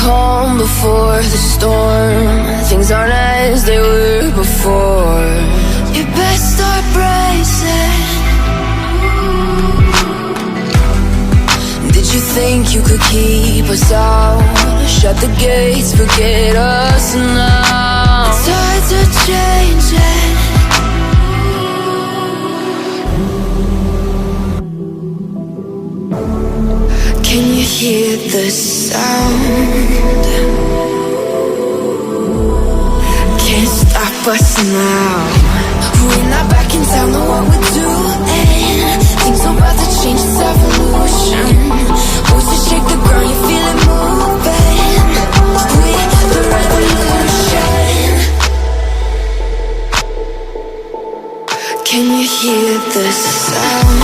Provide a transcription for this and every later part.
calm before the storm. Things aren't as they were before. You best start bracing. Did you think you could keep us out? Shut the gates, forget us now. Tides are changing. Can you hear the sound? Can't stop us now. We're not back in town, know what we're doing. Things are about to change, it's evolution. Voices shake the ground, you feel it moving. We're the revolution. Can you hear the sound?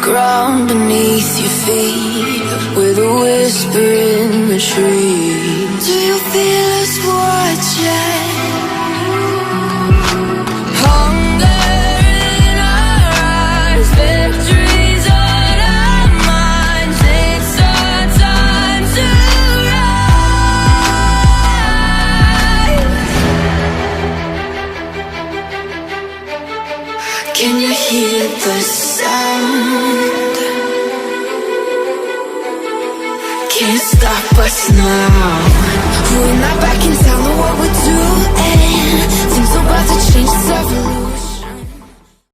Ground beneath your feet, with a whisper in the trees. Do you feel us watching? Hunger in our eyes, victories on our minds. It's our time to rise. Can you hear the sound? Can't stop us now. We're not back in town, know what we're